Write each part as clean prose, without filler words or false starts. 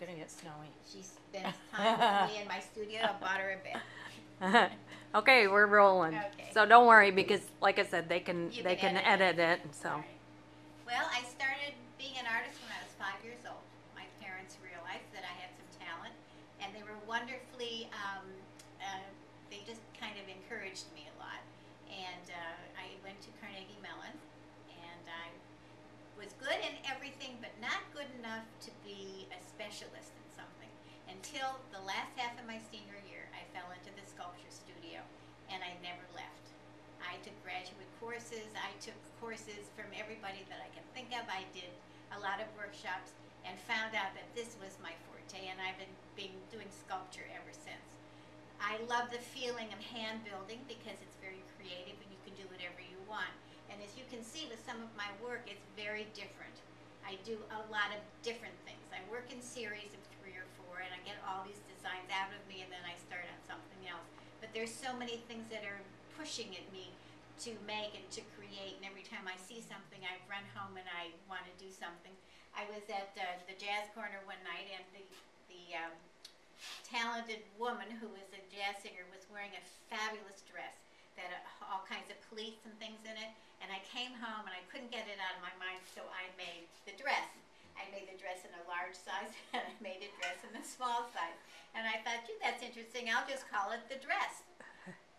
going to get snowy. She spends time with me in my studio. I bought her a bed. Okay, we're rolling. Okay. So don't worry, because like I said, they can You can edit it. So. Right. Well, I started being an artist when I was 5 years old. My parents realized that I had some talent, and they were wonderfully. They just kind of encouraged me a lot, and I went to Carnegie Mellon, and I was good in everything, but not good enough to be a specialist in something. Until the last half of my senior year, I fell into the sculpture studio, and I never left. I took graduate courses. I took courses from everybody that I can think of. I did a lot of workshops and found out that this was my forte, and I've been doing sculpture ever since. I love the feeling of hand building because it's very creative and you can do whatever you want. And as you can see with some of my work, it's very different. I do a lot of different things. I work in series of 3 or 4, and I get all these designs out of me, and then I start on something else. But there's so many things that are pushing at me to make and to create, and every time I see something, I run home and I want to do something. I was at the Jazz Corner one night, and the talented woman who was a jazz singer was wearing a fabulous dress that had all kinds of pleats and things in it, and I came home and I couldn't get it out of my mind, so I made the dress. I made the dress in a large size, and I made a dress in a small size. And I thought, gee, that's interesting, I'll just call it the dress.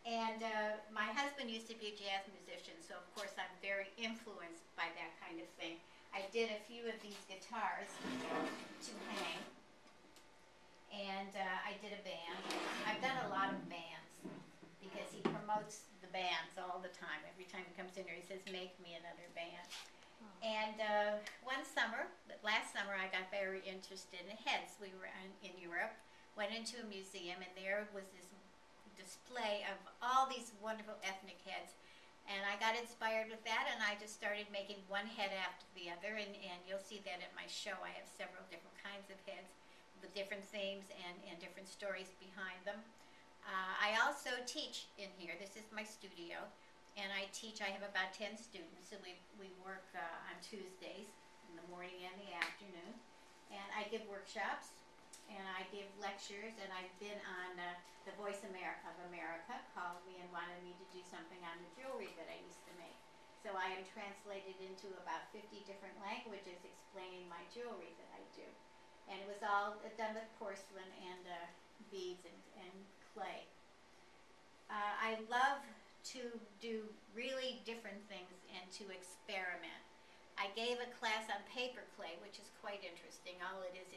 And my husband used to be a jazz musician, so of course I'm very influenced by that kind of thing. I did a few of these guitars to hang, and I did a band. I've done a lot of bands because he promotes the bands all the time. Every time he comes in here, he says, make me another band. And last summer, I got very interested in heads. We were in Europe, went into a museum, and there was this display of all these wonderful ethnic heads. And I got inspired with that, and I just started making one head after the other, and you'll see that at my show. I have several different kinds of heads with different themes and different stories behind them. I also teach in here. This is my studio, and I teach. I have about 10 students, and we work on Tuesdays in the morning and the afternoon. And I give workshops, and I give lectures, and I've been on the Voice of America called me and wanted me to do something on the jewelry that I used to make. So I am translated into about 50 different languages explaining my jewelry that I do. And it was all done with porcelain and beads and clay. I love to do really different things and to experiment. I gave a class on paper clay, which is quite interesting. All it is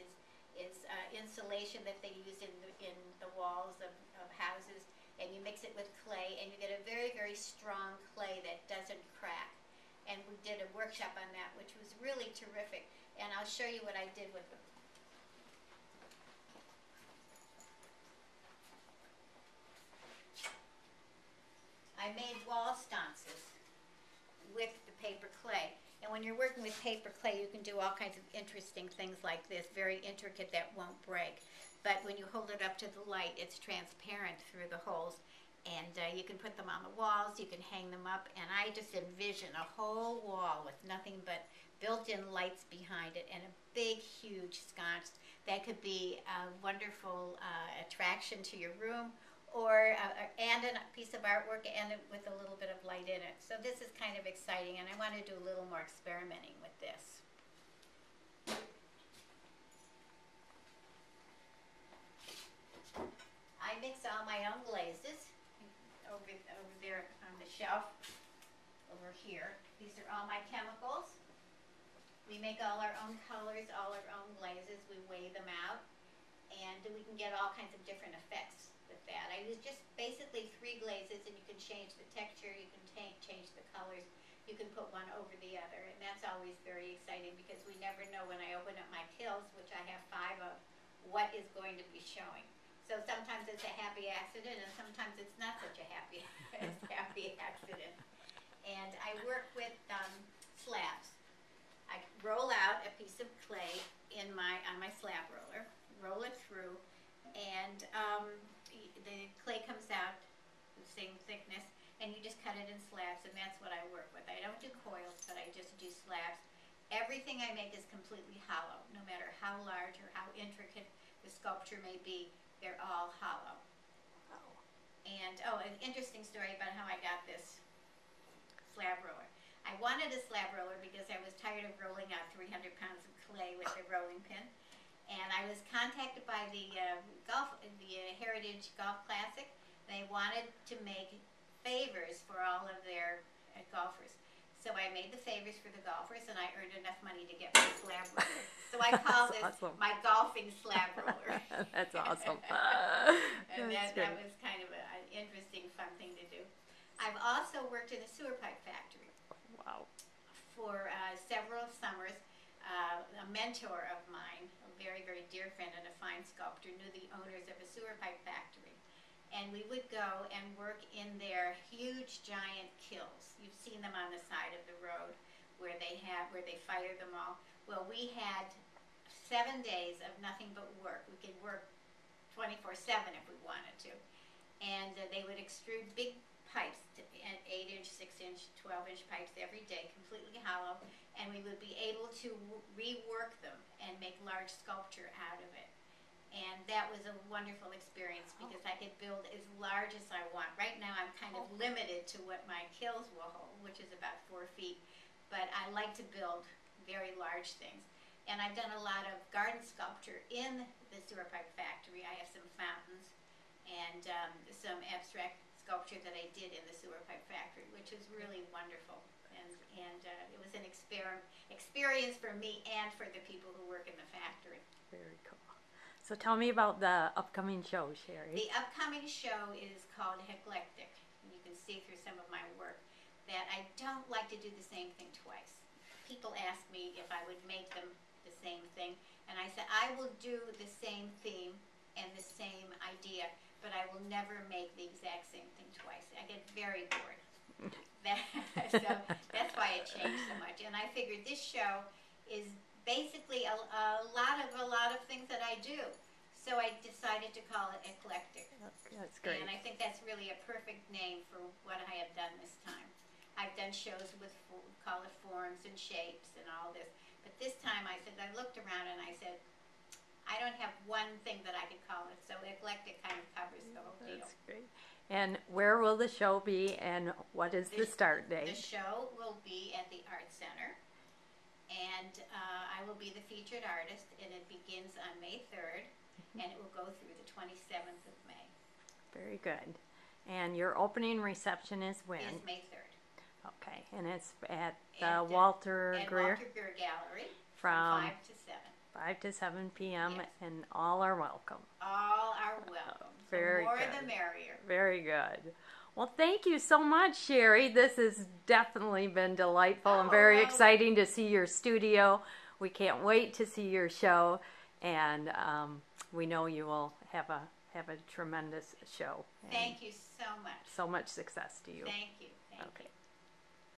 insulation that they use in the walls of houses, and you mix it with clay, and you get a very, very strong clay that doesn't crack. And we did a workshop on that, which was really terrific. And I'll show you what I did with them. I made wall sconces with the paper clay. And when you're working with paper clay, you can do all kinds of interesting things like this, very intricate that won't break. But when you hold it up to the light, it's transparent through the holes. And you can put them on the walls, you can hang them up, and I just envision a whole wall with nothing but built-in lights behind it and a big, huge sconce that could be a wonderful attraction to your room, or and a piece of artwork and with a little bit of light in it. So this is kind of exciting, and I want to do a little more experimenting with this. I mix all my own glazes over there on the shelf over here. These are all my chemicals. We make all our own colors, all our own glazes. We weigh them out, and we can get all kinds of different effects with that. I use just basically 3 glazes, and you can change the texture, you can change the colors, you can put one over the other, and that's always very exciting because we never know when I open up my tills, which I have 5 of, what is going to be showing. So sometimes it's a happy accident, and sometimes it's not such a happy accident. And I work with slabs. I roll out a piece of clay on my slab roller, roll it through, and the clay comes out the same thickness, and you just cut it in slabs, and that's what I work with. I don't do coils, but I just do slabs. Everything I make is completely hollow, no matter how large or how intricate sculpture may be, they're all hollow. And, an interesting story about how I got this slab roller. I wanted a slab roller because I was tired of rolling out 300 pounds of clay with a rolling pin. And I was contacted by the Heritage Golf Classic. They wanted to make favors for all of their golfers. So I made the favors for the golfers, and I earned enough money to get my slab roller. So I call this awesome. my golfing slab roller. That's awesome. And That's that great. was kind of an interesting, fun thing to do. I've also worked in a sewer pipe factory Wow. for several summers. A mentor of mine, a very, very dear friend and a fine sculptor, knew the owners of a sewer pipe factory. And we would go and work in their huge, giant kilns. You've seen them on the side of the road where they fire them all. Well, we had 7 days of nothing but work. We could work 24/7 if we wanted to. And they would extrude big pipes, 8-inch, 6-inch, 12-inch pipes every day, completely hollow, and we would be able to rework them and make large sculpture out of it. And that was a wonderful experience because I could build as large as I want. Right now I'm kind of limited to what my kilns will hold, which is about 4 feet, but I like to build very large things. And I've done a lot of garden sculpture in the sewer pipe factory. I have some fountains and some abstract sculpture that I did in the sewer pipe factory, which was really wonderful. And it was an experience for me and for the people who work in the factory. Very cool. So tell me about the upcoming show, Sherry. The upcoming show is called Eclectic. And you can see through some of my work that I don't like to do the same thing twice. People ask me if I would make them the same thing, and I said I will do the same theme and the same idea, but I will never make the exact same thing twice. I get very bored. So that's why it changed so much. And I figured this show is basically a lot of things that I do. So I decided to call it Eclectic. That's great. And I think that's really a perfect name for what I have done this time. I've done shows with color forms and shapes and all this. But this time I looked around and I said, I don't have one thing that I could call it. So Eclectic kind of covers the whole deal. That's great. And where will the show be, and what is the start date? The show will be at the Art Center. And I will be the featured artist, and it begins on May 3rd, and it will go through the 27th of May. Very good. And your opening reception is when? Is May 3rd. Okay, and it's at the Walter Greer? Walter Greer Gallery from 5 to 7. 5 to 7 p.m., Yes. and all are welcome. All are welcome. So Very more good. the merrier. Very good. Well, thank you so much, Sherry. This has definitely been delightful and very well. exciting to see your studio. We can't wait to see your show, and we know you will have a tremendous show. And Thank you so much. so much success to you. Thank you. Thank Okay. you.